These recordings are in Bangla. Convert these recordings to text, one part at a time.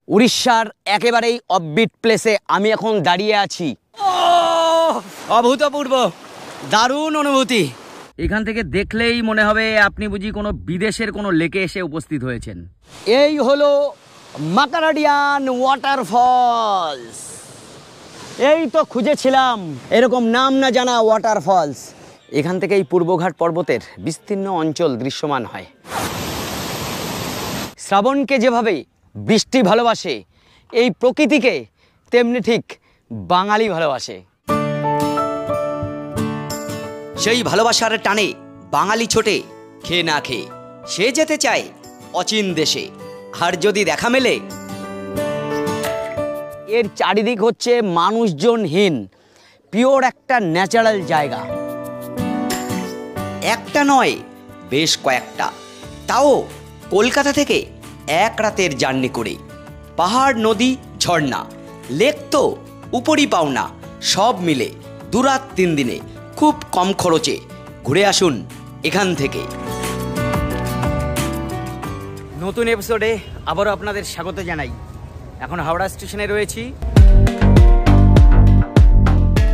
উড়িষ্যার একেবারেই অফবিট প্লেসে আমি এখন দাঁড়িয়ে আছি। অভূতপূর্ব দারুণ অনুভূতি। এখান থেকে দেখলেই মনে হবে আপনি বুঝি কোনো বিদেশের কোনো লেকে এসে উপস্থিত হয়েছেন। এই হলো মাকারাডিয়ান ওয়াটারফলস। এই তো খুঁজেছিলাম এরকম নাম না জানা ওয়াটারফলস। এখান থেকে এই পূর্বঘাট পর্বতের বিস্তীর্ণ অঞ্চল দৃশ্যমান হয়। শ্রাবণকে যেভাবে বৃষ্টি ভালোবাসে, এই প্রকৃতিকে তেমনি ঠিক বাঙালি ভালোবাসে। সেই ভালোবাসার টানে বাঙালি ছোটে খেয়ে না খেয়ে, সে যেতে চায় অচিন দেশে। আর যদি দেখা মেলে, এর চারিদিক হচ্ছে মানুষজনহীন পিওর একটা ন্যাচারাল জায়গা। একটা নয়, বেশ কয়েকটা, তাও কলকাতা থেকে এক রাতের জার্নি করে। পাহাড়, নদী, ঝর্ণা, লেক তো উপরই পাওনা, সব মিলে 2 রাত 3 দিনে খুব কম খরচে ঘুরে আসুন এখান থেকে। নতুন এপিসোডে আবারও আপনাদের স্বাগত জানাই। এখন হাওড়া স্টেশনে রয়েছি।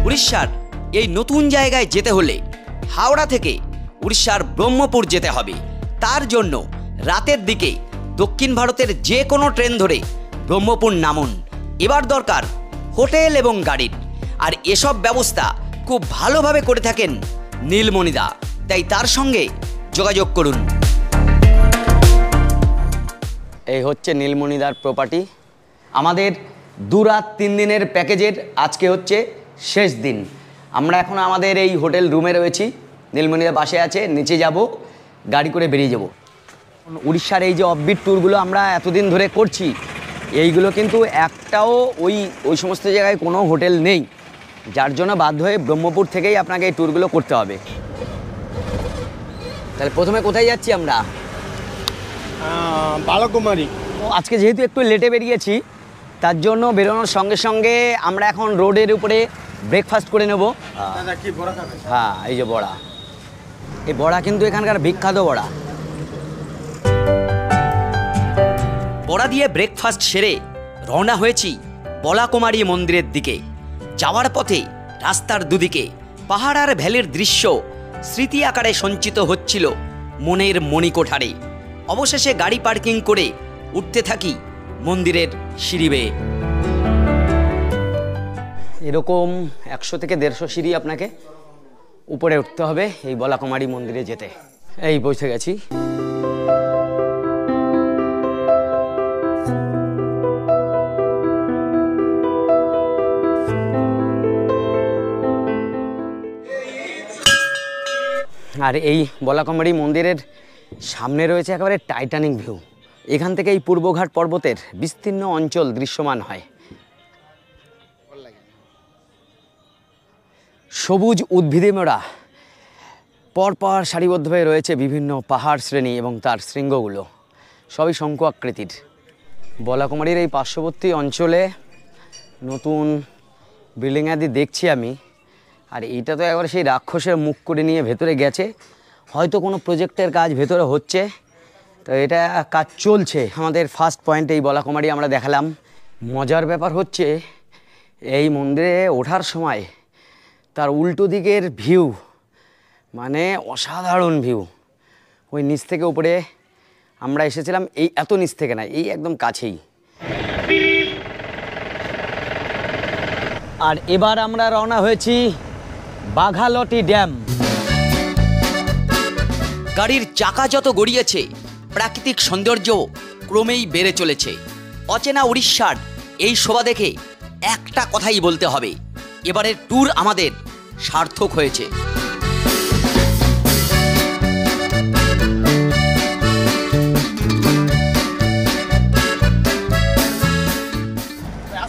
উড়িষ্যার এই নতুন জায়গায় যেতে হলে হাওড়া থেকে উড়িষ্যার ব্রহ্মপুর যেতে হবে। তার জন্য রাতের দিকে দক্ষিণ ভারতের যে কোনো ট্রেন ধরে ব্রহ্মপুর নামুন। এবার দরকার হোটেল এবং গাড়ির, আর এসব ব্যবস্থা খুব ভালোভাবে করে থাকেন নীলমণিদা, তাই তার সঙ্গে যোগাযোগ করুন। এই হচ্ছে নীলমণিদার প্রপার্টি। আমাদের 2 রাত 3 দিনের প্যাকেজের আজকে হচ্ছে শেষ দিন। আমরা এখন আমাদের এই হোটেল রুমে রয়েছি। নীলমণিদা বাসে আছে, নিচে যাব, গাড়ি করে বেরিয়ে যাব। উড়িষ্যার এই যে অফবিট ট্যুরগুলো আমরা এতদিন ধরে করছি, এইগুলো কিন্তু একটাও ওই সমস্ত জায়গায় কোনো হোটেল নেই, যার জন্য বাধ্য হয়ে ব্রহ্মপুর থেকেই আপনাকে এই ট্যুরগুলো করতে হবে। তাহলে প্রথমে কোথায় যাচ্ছি আমরা? বালকুমারী। আজকে যেহেতু একটু লেটে বেরিয়েছি, তার জন্য বেরোনোর সঙ্গে সঙ্গে আমরা এখন রোডের উপরে ব্রেকফাস্ট করে নেব। হ্যাঁ, এই যে বড়া, এই বড়া কিন্তু এখানকার বিখ্যাত বড়া। বড়া দিয়ে ব্রেকফাস্ট সেরে রওনা হয়েছি বলাকুমারী মন্দিরের দিকে। যাওয়ার পথে রাস্তার দুদিকে পাহাড় আর ভ্যালির দৃশ্য স্মৃতি আকারে সঞ্চিত হচ্ছিল মনের মণিকোঠারে। অবশেষে গাড়ি পার্কিং করে উঠতে থাকি মন্দিরের সিঁড়ি বেয়ে। এরকম 100 থেকে 150 সিঁড়ি আপনাকে উপরে উঠতে হবে এই বলাকুমারী মন্দিরে যেতে। এই পৌঁছে গেছি। আর এই বলাকুমারী মন্দিরের সামনে রয়েছে একেবারে টাইটানিক ভিউ। এখান থেকে এই পূর্বঘাট পর্বতের বিস্তীর্ণ অঞ্চল দৃশ্যমান হয়। সবুজ উদ্ভিদে মোড়া পরপর সারিবদ্ধভাবে রয়েছে বিভিন্ন পাহাড় শ্রেণী এবং তার শৃঙ্গগুলো সবই শঙ্কু আকৃতির। বলাকুমারীর এই পার্শ্ববর্তী অঞ্চলে নতুন বিল্ডিং আদি দেখছি আমি। আর এইটা তো একবার সেই রাক্ষসের মুখ করে নিয়ে ভেতরে গেছে, হয়তো কোনো প্রজেক্টের কাজ ভেতরে হচ্ছে, তো এটা কাজ চলছে। আমাদের ফার্স্ট পয়েন্ট এই বলাকুমারী আমরা দেখালাম। মজার ব্যাপার হচ্ছে এই মন্দিরে ওঠার সময় তার উল্টো দিকের ভিউ মানে অসাধারণ ভিউ। ওই নিচ থেকে উপরে আমরা এসেছিলাম, এই এত নিচ থেকে না, এই একদম কাছেই। আর এবার আমরা রওনা হয়েছি বাঘালটি ড্যাম। গাড়ির চাকা যত গড়িয়েছে, প্রাকৃতিক সৌন্দর্য ক্রমেই বেড়ে চলেছে। অচেনা উড়িষ্যার এই শোভা দেখে একটা কথাই বলতে হবে, এবারের ট্যুর আমাদের সার্থক হয়েছে।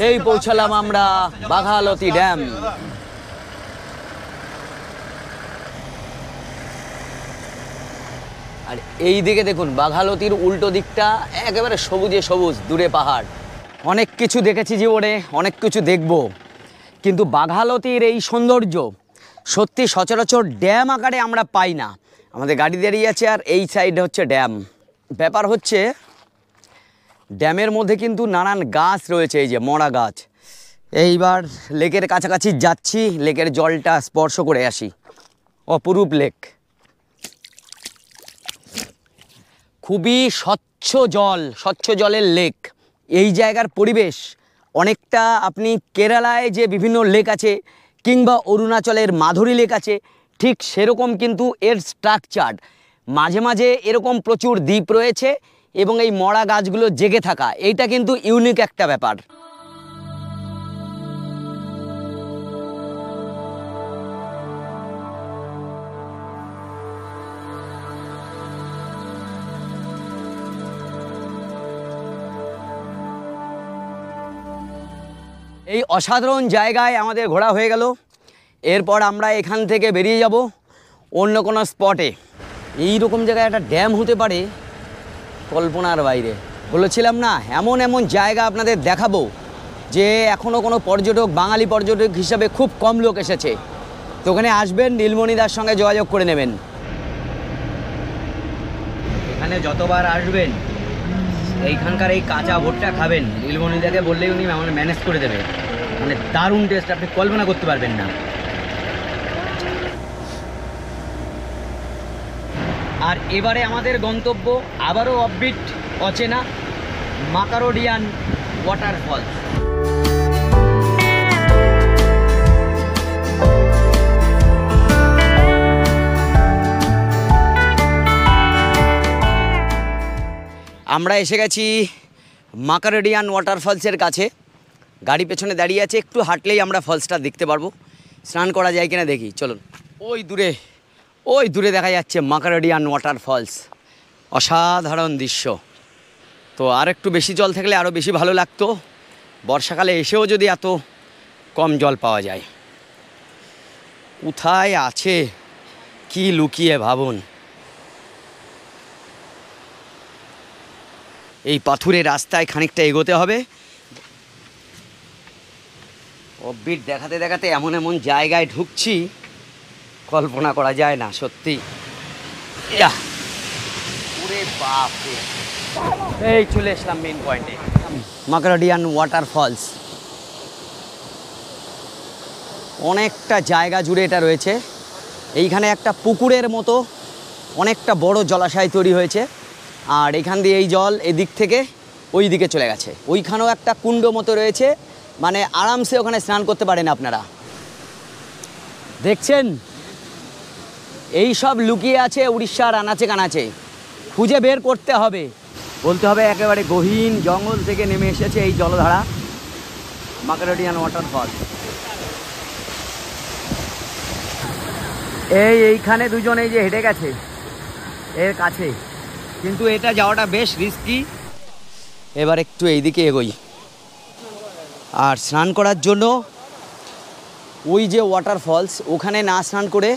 এই পৌঁছালাম আমরা বাঘালতি ড্যাম। আর এই দিকে দেখুন, বাঘালতির উল্টো দিকটা একেবারে সবুজে সবুজ, দূরে পাহাড়। অনেক কিছু দেখেছি জীবনে, অনেক কিছু দেখব, কিন্তু বাঘালতির এই সৌন্দর্য সত্যি সচরাচর ড্যাম আকারে আমরা পাই না। আমাদের গাড়ি দাঁড়িয়ে আছে আর এই সাইডে হচ্ছে ড্যাম। ব্যাপার হচ্ছে ড্যামের মধ্যে কিন্তু নানান গাছ রয়েছে, এই যে মরা গাছ। এইবার লেকের কাছাকাছি যাচ্ছি, লেকের জলটা স্পর্শ করে আসি। অপরূপ লেক, খুবই স্বচ্ছ জল, স্বচ্ছ জলের লেক। এই জায়গার পরিবেশ অনেকটা আপনি কেরালায় যে বিভিন্ন লেক আছে কিংবা অরুণাচলের মাধুরী লেক আছে, ঠিক সেরকম কিন্তু এর স্ট্রাকচার। মাঝে মাঝে এরকম প্রচুর দ্বীপ রয়েছে এবং এই মরা গাছগুলো জেগে থাকা, এইটা কিন্তু ইউনিক একটা ব্যাপার। এই অসাধারণ জায়গায় আমাদের ঘোরা হয়ে গেল। এরপর আমরা এখান থেকে বেরিয়ে যাব অন্য কোনো স্পটে। এই রকম জায়গায় একটা ড্যাম হতে পারে কল্পনার বাইরে। বলেছিলাম না, এমন এমন জায়গা আপনাদের দেখাবো যে এখনও কোনো পর্যটক, বাঙালি পর্যটক হিসাবে খুব কম লোক এসেছে। তো ওখানে আসবেন, নীলমণিদার সঙ্গে যোগাযোগ করে নেবেন। এখানে যতবার আসবেন এইখানকার এই কাঁচা ভুট্টা খাবেন, নীলমণিদাকে বললেই উনি ম্যানেজ করে দেবে। মানে দারুণ টেস্ট, আপনি কল্পনা করতে পারবেন না। আর এবারে আমাদের গন্তব্য আবারও অফবিট, অচেনা মাকারোডিয়ান ওয়াটারফল। আমরা এসে গেছি মাকারোডিয়ান ওয়াটারফলসের কাছে। গাড়ি পেছনে দাঁড়িয়ে আছে, একটু হাঁটলেই আমরা ফলসটা দেখতে পারবো। স্নান করা যায় কিনা দেখি, চলুন। ওই দূরে দেখা যাচ্ছে মাকারোডিয়ান ওয়াটারফলস, অসাধারণ দৃশ্য। তো আর একটু বেশি জল থাকলে আরও বেশি ভালো লাগতো। বর্ষাকালে এসেও যদি এত কম জল পাওয়া যায়। কোথায় আছে কি লুকিয়ে ভাবুন। এই পাথুরের রাস্তায় খানিকটা এগোতে হবে। অফবিট দেখাতে দেখাতে এমন এমন জায়গায় ঢুকছি কল্পনা করা যায় না, সত্যি। ওরে বাপ রে, এই চলে এসলাম মেইন পয়েন্টে, মাকারোডিয়ান ওয়াটারফলস। অনেকটা জায়গা জুড়ে এটা রয়েছে। এইখানে একটা পুকুরের মতো অনেকটা বড় জলাশয় তৈরি হয়েছে, আর এখান দিয়ে এই জল এদিক থেকে ওই দিকে চলে গেছে। ওইখানেও একটা কুণ্ড মতো রয়েছে, মানে আরামসে ওখানে স্নান করতে পারেন আপনারা। দেখছেন এই সব লুকিয়ে আছে উড়িষ্যার আনাচে কানাচে, খুঁজে বের করতে হবে। বলতে হবে একেবারে গহীন জঙ্গল থেকে নেমে এসেছে এই জলধারা, মাকারোডিয়ান ওয়াটারফল। এইখানে দুজন এই যে হেঁটে গেছে এর কাছে, কিন্তু এটা যাওয়াটা বেশ রিস্কি। এবার একটু এইদিকে এগোই। আর স্নান করার জন্য ওই যে ওয়াটারফলস, ওখানে না স্নান করে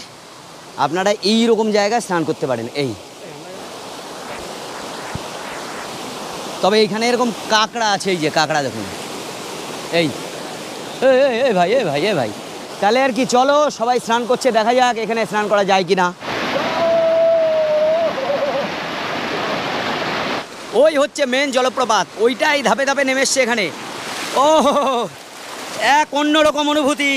আপনারা এই রকম জায়গায় স্নান করতে পারেন। তবে এইখানে এরকম কাঁকড়া আছে, এই যে কাঁকড়া দেখুন। এই ভাই তাহলে আর কি, চলো সবাই স্নান করছে, দেখা যাক এখানে স্নান করা যায় কি না। ওই হচ্ছে মেন জলপ্রপাত, ওইটাই ধাপে ধাপে নেমে এসছে এখানে। ও এক অন্যরকম অনুভূতি,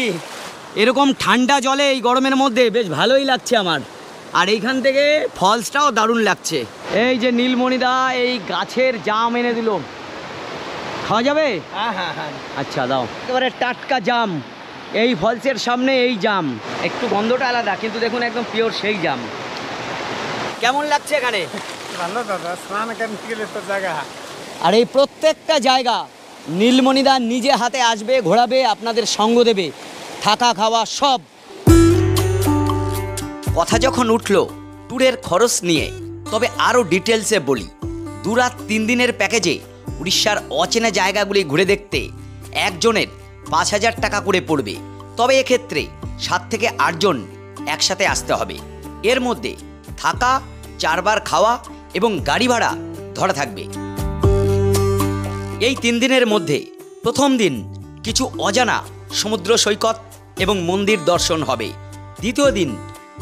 এরকম ঠান্ডা জলে এই গরমের মধ্যে বেশ ভালোই লাগছে আমার। আর এইখান থেকে ফলসটাও দারুণ লাগছে। এই যে নীলমণিদা এই গাছের জাম এনে দিল, খাওয়া যাবে? হ্যাঁ। আচ্ছা দাও। একেবারে টাটকা জাম, এই ফলসের সামনে এই জাম। একটু গন্ধটা আলাদা, কিন্তু দেখুন একদম পিওর সেই জাম। কেমন লাগছে এখানে? ভালো দাদা, স্নান করতে গেলে তো জায়গা। আর এই প্রত্যেকটা জায়গা নীলমণিদা নিজে হাতে আসবে, ঘোরাবে, আপনাদের সঙ্গ দেবে, থাকা খাওয়া সব। কথা যখন উঠলো ট্যুরের খরচ নিয়ে, তবে আরও ডিটেলসে বলি। 2 রাত 3 দিনের প্যাকেজে উড়িষ্যার অচেনা জায়গাগুলি ঘুরে দেখতে একজনের 5,000 টাকা করে পড়বে। তবে এক্ষেত্রে 7 থেকে 8 জন একসাথে আসতে হবে। এর মধ্যে থাকা, 4 বার খাওয়া এবং গাড়ি ভাড়া ধরা থাকবে। এই 3 দিনের মধ্যে প্রথম দিন কিছু অজানা সমুদ্র সৈকত এবং মন্দির দর্শন হবে। দ্বিতীয় দিন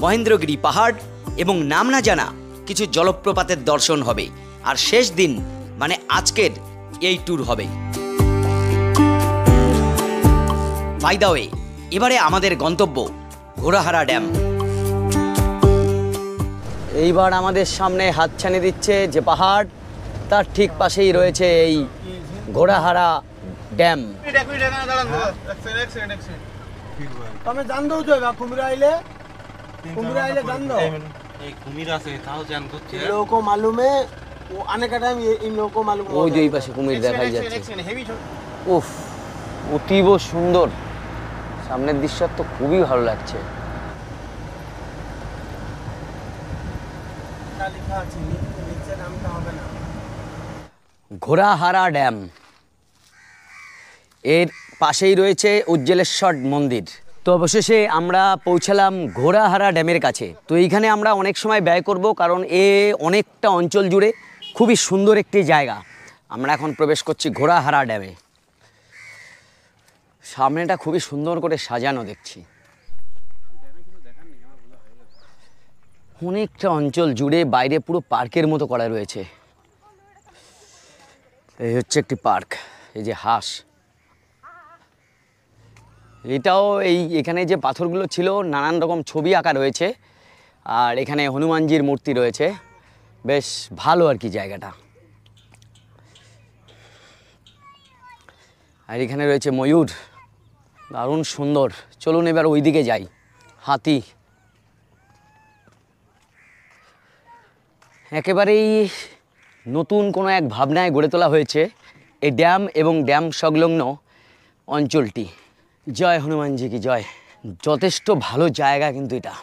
মহেন্দ্রগিরি পাহাড় এবং নাম না জানা কিছু জলপ্রপাতের দর্শন হবে। আর শেষ দিন মানে আজকের এই ট্যুর হবে। বাই দ্য ওয়ে, এবারে আমাদের গন্তব্য ঘোড়াহারা ড্যাম। এইবার আমাদের সামনে হাতছানি দিচ্ছে যে পাহাড়, তার ঠিক পাশেই রয়েছে এই ঘোড়াহারা ড্যাম। તમે જાણ દો છો કુમરા આઈલે જાણ દો এই কুমির আছে তাও জান করছে इन लोगों को मालूम है वो आने का टाइम ये इन लोगों को मालूम ওই যে এই পাশে কুমির দেখাই যাচ্ছে। উফ, অতীব সুন্দর, সামনের দৃশ্য তো খুবই ভালো লাগছে। লিখা আছে নিচে নামটা হবে না। ঘোড়াহারা ড্যাম, এর পাশেই রয়েছে উজ্জ্বলেশ্বর মন্দির। তো অবশেষে আমরা পৌঁছালাম ঘোড়াহারা ড্যামের কাছে। তো এইখানে আমরা অনেক সময় ব্যয় করব, কারণ অনেকটা অঞ্চল জুড়ে খুবই সুন্দর একটি জায়গা। আমরা এখন প্রবেশ করছি ঘোড়াহারা ড্যামে। সামনেটা খুবই সুন্দর করে সাজানো দেখছি। অনেকটা অঞ্চল জুড়ে বাইরে পুরো পার্কের মতো করা রয়েছে। এই হচ্ছে একটি পার্ক, এই যে হাঁস, এটাও এখানে যে পাথরগুলো ছিল নানান রকম ছবি আঁকা রয়েছে, আর এখানে হনুমানজির মূর্তি রয়েছে। বেশ ভালো আর কি জায়গাটা। আর এখানে রয়েছে ময়ূর, দারুণ সুন্দর। চলুন এবার ওই দিকে যাই। হাতি, একেবারেই নতুন কোনো এক ভাবনায় গড়ে তোলা হয়েছে এই ড্যাম এবং ড্যাম সংলগ্ন অঞ্চলটি। জয় হনুমানজি কি জয়। যথেষ্ট ভালো জায়গা, কিন্তু এটা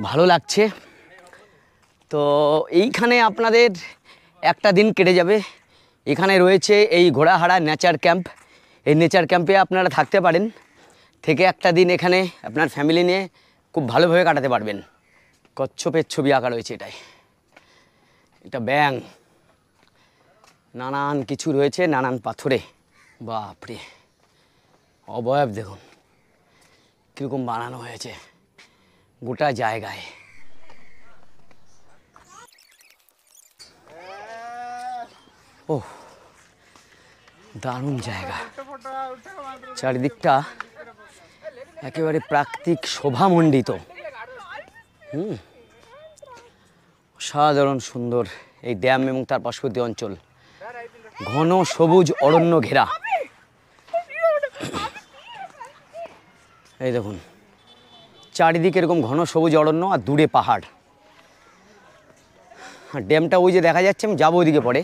ভালো লাগছে। তো এইখানে আপনাদের একটা দিন কেটে যাবে। এখানে রয়েছে এই ঘোড়াহারা নেচার ক্যাম্প। এই নেচার ক্যাম্পে আপনারা থাকতে পারেন, থেকে একটা দিন এখানে আপনার ফ্যামিলি নিয়ে খুব ভালোভাবে কাটাতে পারবেন। কচ্ছপের ছবি আঁকা রয়েছে এটাই, এটা ব্যাঙ, নানান কিছু রয়েছে নানান পাথরে। বাপরে, অবয়ব দেখুন কীরকম বানানো হয়েছে গোটা জায়গায়। ওহ, দারুণ জায়গা। চারিদিকটা একেবারে প্রাকৃতিক শোভামণ্ডিত। সাধারণ সুন্দর এই ড্যাম এবং তার পার্শ্ববর্তী অঞ্চল, ঘন সবুজ অরণ্য ঘেরা। এই দেখুন চারিদিকে এরকম ঘন সবুজ অরণ্য আর দূরে পাহাড়। আর ড্যামটা ওই যে দেখা যাচ্ছে, আমি যাবো ওইদিকে পরে।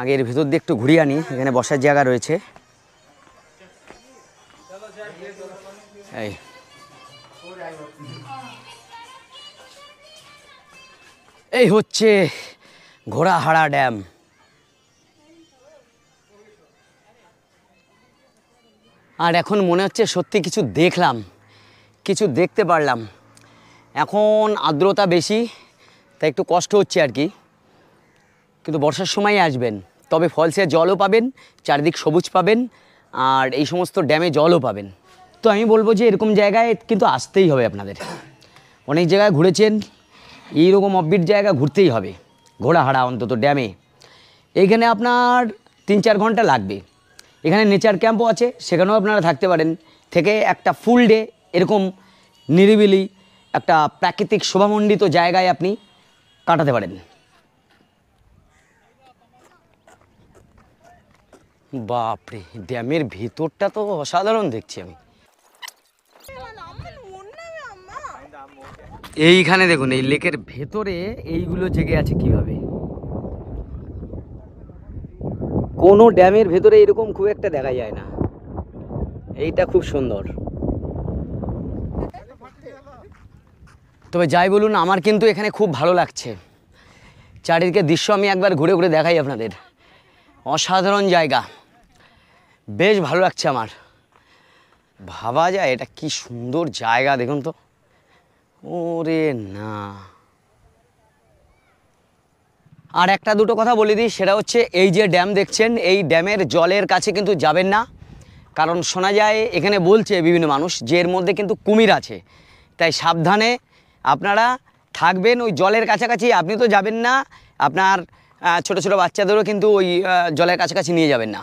আগে এর ভেতর দিয়ে একটু ঘুরিয়ে আনি, এখানে বসার জায়গা রয়েছে। এই হচ্ছে ঘোড়াহারা ড্যাম। আর এখন মনে হচ্ছে সত্যি কিছু দেখলাম, কিছু দেখতে পারলাম। এখন আর্দ্রতা বেশি, তাই একটু কষ্ট হচ্ছে আর কি। কিন্তু বর্ষার সময় আসবেন, তবে ফলসে জলও পাবেন, চারিদিক সবুজ পাবেন, আর এই সমস্ত ড্যামে জলও পাবেন। তো আমি বলবো যে এরকম জায়গায় কিন্তু আসতেই হবে আপনাদের। অনেক জায়গায় ঘুরেছেন, এইরকম অফবিট জায়গা ঘুরতেই হবে। ঘোড়াহারা অন্তত ড্যামে এইখানে আপনার 3-4 ঘন্টা লাগবে। এখানে নেচার ক্যাম্পও আছে, সেখানেও আপনারা থাকতে পারেন। থেকে একটা ফুল ডে এরকম নিরিবিলি একটা প্রাকৃতিক শোভামণ্ডিত জায়গায় আপনি কাটাতে পারেন। বাপরে, ড্যামের ভিতরটা তো অসাধারণ দেখছি আমি। এইখানে দেখুন, এই লেকের ভেতরে এইগুলো জেগে আছে কিভাবে। কোনো ড্যামের ভেতরে এরকম খুব একটা দেখা যায় না। এইটা খুব সুন্দর। তবে যাই বলুন, আমার কিন্তু এখানে খুব ভালো লাগছে। চারিদিকে দৃশ্য আমি একবার ঘুরে ঘুরে দেখাই আপনাদের। অসাধারণ জায়গা, বেশ ভালো লাগছে আমার। ভাবা যায় এটা কি সুন্দর জায়গা, দেখুন তো। ওরে না, আর একটা দুটো কথা বলে দিই, সেটা হচ্ছে এই যে ড্যাম দেখছেন, এই ড্যামের জলের কাছে কিন্তু যাবেন না। কারণ শোনা যায়, এখানে বলছে বিভিন্ন মানুষ, যে এর মধ্যে কিন্তু কুমির আছে। তাই সাবধানে আপনারা থাকবেন ওই জলের কাছাকাছি। আপনি তো যাবেন না, আপনার ছোট ছোট বাচ্চাদেরও কিন্তু ওই জলের কাছাকাছি নিয়ে যাবেন না।